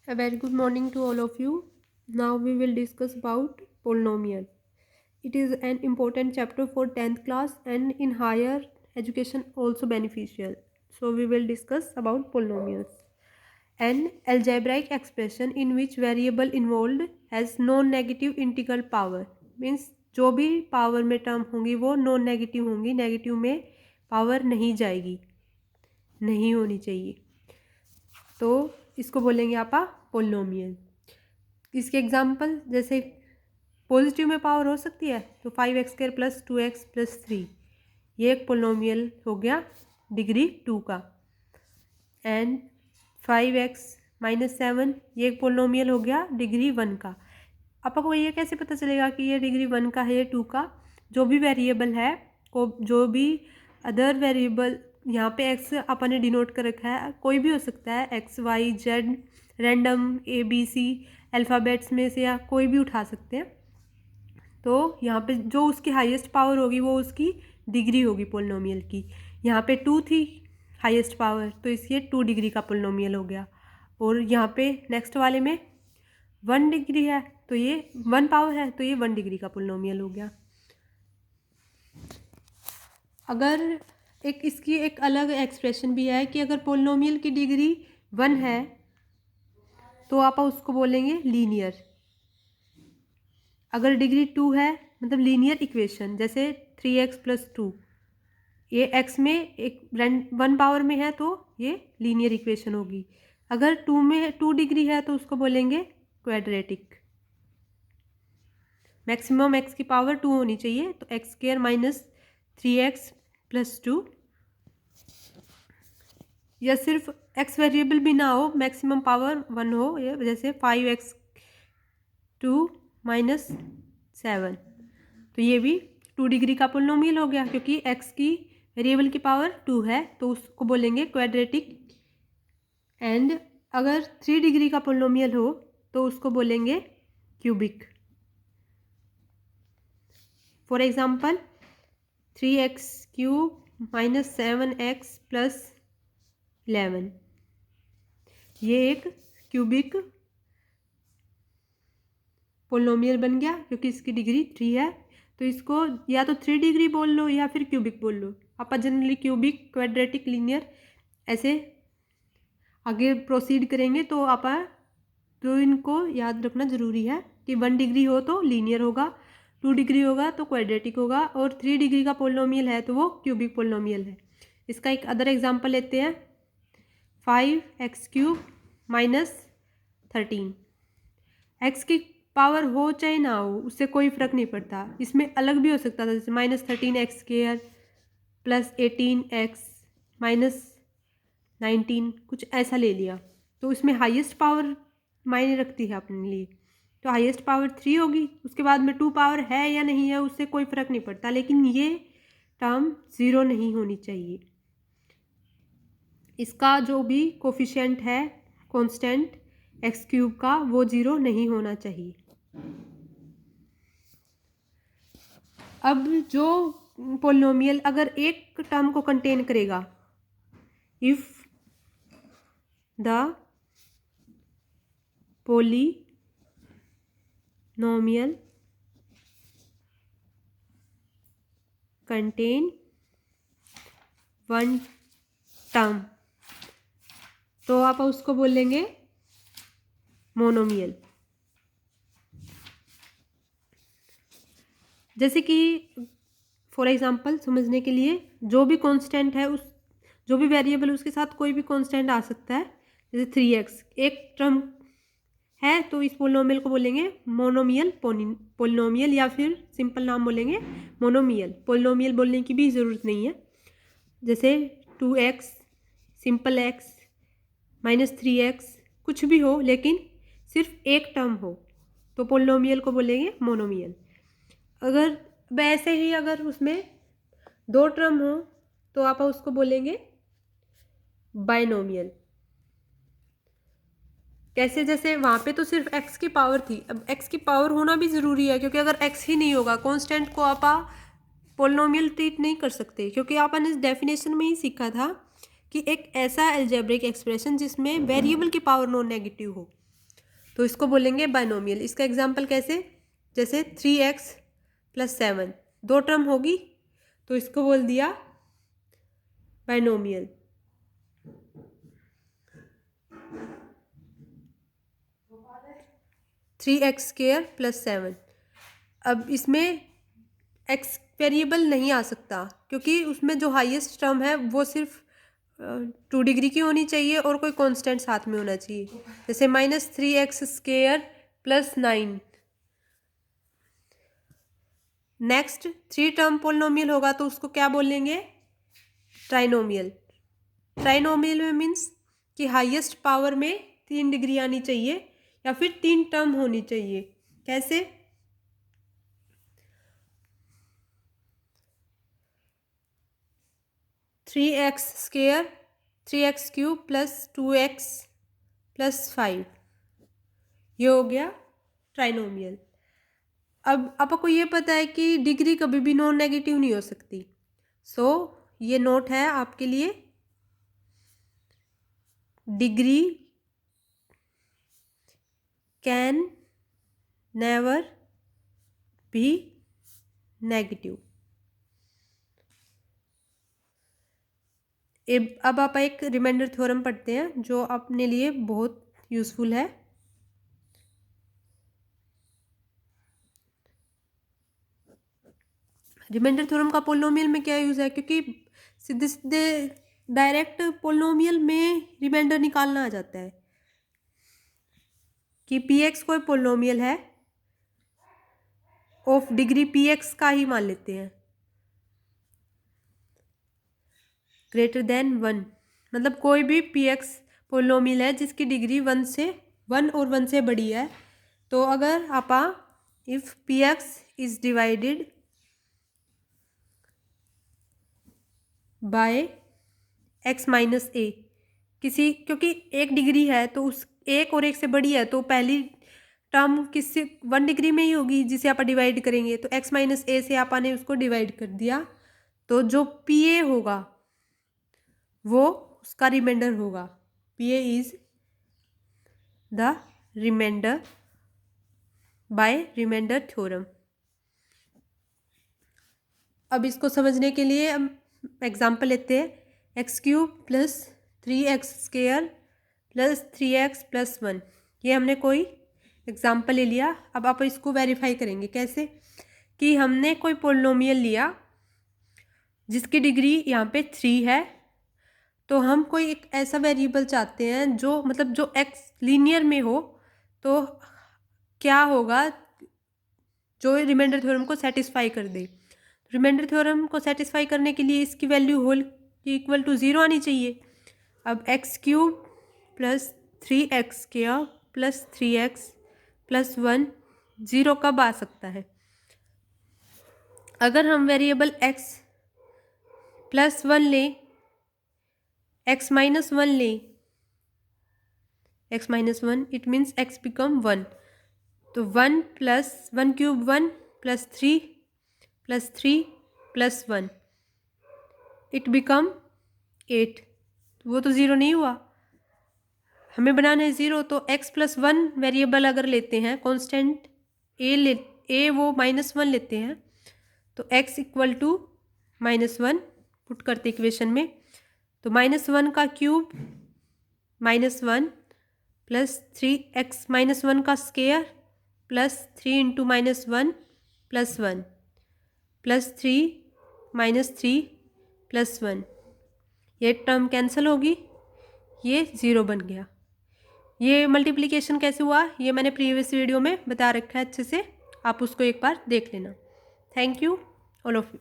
A very good morning to all of you. Now we will discuss about polynomial. It is an important chapter for 10th class and in higher education also beneficial. So we will discuss about polynomials. An algebraic expression in which variable involved has non-negative integral power means जो भी power में term होंगी वो non negative होंगी, negative में power नहीं जाएगी, नहीं होनी चाहिए, तो इसको बोलेंगे आप पोलिनोमियल। इसके एग्जांपल जैसे पॉजिटिव में पावर हो सकती है तो 5x² + 2x + 3 ये एक पोलिनोमियल हो गया डिग्री 2 का। एंड 5x - 7 ये एक पोलिनोमियल हो गया डिग्री 1 का। आपको ये कैसे पता चलेगा कि ये डिग्री 1 का है या 2 का? जो भी वेरिएबल है को जो भी अदर वेरिएबल यहाँ पे x अपन ने डिनोट कर रखा है, कोई भी हो सकता है, x y z random ABC alphabets में से या कोई भी उठा सकते हैं। तो यहाँ पे जो उसकी हाईएस्ट पावर होगी वो उसकी डिग्री होगी पोलिनोमियल की। यहाँ पे 2 थी हाईएस्ट पावर तो इसलिए 2 डिग्री का पोलिनोमियल हो गया। और यहाँ पे नेक्स्ट वाले में 1 डिग्री है तो ये 1 पावर है तो ये 1 डिग्री का पोलिनोमियल हो गया। अगर एक इसकी एक अलग एक्सप्रेशन भी है कि अगर पोलिनोमियल की डिग्री 1 है तो आप उसको बोलेंगे लीनियर। अगर डिग्री 2 है मतलब लीनियर इक्वेशन, जैसे 3x + 2 ये x में एक 1 पावर में है तो ये लीनियर इक्वेशन होगी। अगर 2 में 2 डिग्री है तो उसको बोलेंगे क्वाड्रेटिक। मैक्सिमम x की पावर 2 होनी चाहिए तो x² - 3x + 2, या सिर्फ x वेरिएबल भी ना हो, मैक्सिमम पावर 1 हो, या जैसे 5x² - 7 तो ये भी 2 डिग्री का पोलिनोमियल हो गया क्योंकि x की वेरिएबल की पावर 2 है तो उसको बोलेंगे क्वाड्रेटिक। एंड अगर 3 डिग्री का पोलिनोमियल हो तो उसको बोलेंगे cubic. For example 3x³ - 7x + 11 ये एक क्यूबिक पोलिनोमियल बन गया क्योंकि इसकी डिग्री 3 है। तो इसको या तो 3 डिग्री बोल लो या फिर क्यूबिक बोल लो। आप जनरली क्यूबिक, क्वाड्रेटिक, लीनियर ऐसे आगे प्रोसीड करेंगे तो आप तो इनको याद रखना ज़रूरी है कि 1 डिग्री हो तो लीनियर होगा, 2 डिग्री होगा तो क्वाड्रेटिक होगा, और 3 डिग्री का पोलिनोमियल है तो वो क्यूबिक पोलिनोमियल है। इसका एक अदर एग्जांपल लेते हैं 5x³ - 13। x की पावर हो चाहे ना हो उससे कोई फ़र्क नहीं पड़ता, इसमें अलग भी हो सकता था जैसे -13x² + 18x - 19 कुछ ऐसा ले लिया तो इसमें हाईएस्ट पावर मायने रखती है अपने लिए। तो हाईएस्ट पावर 3 होगी, उसके बाद में 2 पावर है या नहीं है उससे कोई फ़र्क नहीं पड़ता, लेकिन ये टर्म 0 नहीं होनी चाहिए। इसका जो भी कोफिशिएंट है कांस्टेंट x³ का वो 0 नहीं होना चाहिए। अब जो पोलिनोमियल अगर एक टर्म को कंटेन करेगा, if the polynomial contain one term तो आप उसको बोलेंगे मोनोमियल। जैसे कि फॉर एग्जांपल समझने के लिए जो भी कांस्टेंट है उस जो भी वेरिएबल उसके साथ कोई भी कांस्टेंट आ सकता है, जैसे 3x एक टर्म है तो इस पोलिनोमियल को बोलेंगे मोनोमियल पोलिनोमियल, या फिर सिंपल नाम बोलेंगे मोनोमियल। पोलिनोमियल बोलने की भी ज़रूरत नहीं है, जैसे 2x, सिंपल x, -3x कुछ भी हो लेकिन सिर्फ एक टर्म हो तो पोलिनोमियल को बोलेंगे मोनोमियल। अगर वैसे ही अगर उसमें 2 टर्म हो तो आप उसको बोलेंगे बाइनोमियल। कैसे? जैसे वहाँ पे तो सिर्फ x की पावर थी, अब x की पावर होना भी ज़रूरी है क्योंकि अगर x ही नहीं होगा कांस्टेंट को आप पोलिनोमियल ट्रीट नहीं कर सकते, क्योंकि आपने इस डेफिनेशन में ही सीखा था कि एक ऐसा अलजेब्रिक एक्सप्रेशन जिसमें वेरिएबल की पावर नॉन नेगेटिव हो तो इसको बोलेंगे बाइनोमियल। इसका एग्जांपल कैसे, जैसे 3x + 7 दो टर्म होगी तो इसको बोल दिया बाइनोमियल। 3x² + 7। अब इसमें x वेरिएबल नहीं आ सकता क्योंकि उसमें जो हाईएस्ट टर्म है वो सिर्फ 2 डिग्री की होनी चाहिए और कोई कांस्टेंट साथ में होना चाहिए। जैसे -3x² + 9। नेक्स्ट 3 टर्म पोलिनोमियल होगा तो उसको क्या बोलेंगे, ट्राइनोमियल। ट्राइनोमियल में मीन्स कि हाईएस्ट पावर में 3 डिग्री आनी चाहिए या फिर 3 टर्म होनी चाहिए। कैसे, 3x² 3x³ + 2x + 5, ये हो गया ट्राइनोमियल। अब आपको ये पता है कि डिग्री कभी भी नॉन नेगेटिव नहीं हो सकती, सो ये नोट है आपके लिए, degree can never be negative. अब आप एक रिमाइंडर थ्योरम पढ़ते हैं जो अपने लिए बहुत यूजफुल है। रिमाइंडर थ्योरम का पोलिनोमियल में क्या यूज है, क्योंकि सीधे सीधे डायरेक्ट पोलिनोमियल में रिमाइंडर निकालना आ जाता है कि px कोई पोलिनोमियल है ऑफ डिग्री px का ही मान लेते हैं, ग्रेटर देन 1, मतलब कोई भी px पोलिनोमियल है जिसकी डिग्री 1 और 1 से बड़ी है। तो अगर आपा if px is divided by x minus a, किसी, क्योंकि 1 डिग्री है तो उस 1 और 1 से बड़ी है तो पहली टर्म किसी 1 डिग्री में ही होगी जिसे आप डिवाइड करेंगे। तो x माइनस a से आपने उसको डिवाइड कर दिया तो जो pa होगा वो उसका रिमाइंडर होगा। pa is the remainder by remainder theorem. अब इसको समझने के लिए हम एग्जाम्पल लेते हैं, x³ + 3x² + 3x + 1। ये हमने कोई एग्जाम्पल ले लिया। अब आप इसको वेरीफाई करेंगे कैसे, कि हमने कोई पोलिनोमियल लिया जिसकी डिग्री यहाँ पे 3 है, तो हम कोई एक ऐसा वेरिएबल चाहते हैं जो मतलब जो x लीनियर में हो, तो क्या होगा, जो रिमाइंडर थ्योरम को सेटिस्फाई कर दे। रिमाइंडर थ्योरम को सेटिस्फाई करने के लिए इसकी वैल्यू होल इक्वल टू 0 आनी चाहिए। अब x³ + 3x² + 3x + 1 0 कब आ सकता है, अगर हम वेरिएबल x +1 लें, x - 1 लें, x - 1 it means x become 1, तो 1 + 1³ 1 + 3 + 3 + 1 इट बिकम 8। वो तो 0 नहीं हुआ, हमें बनाना है 0। तो x + 1 वेरिएबल अगर लेते हैं कांस्टेंट a वो -1 लेते हैं, तो x = -1 पुट करते इक्वेशन में, तो -1 का क्यूब -1 + 3x -1 का स्क्वायर + 3 × -1 + 1 + 3 -3 + 1, ये टर्म कैंसिल होगी, ये 0 बन गया। ये मल्टीप्लिकेशन कैसे हुआ ये मैंने प्रीवियस वीडियो में बता रखा है अच्छे से, आप उसको एक बार देख लेना। Thank you all of you.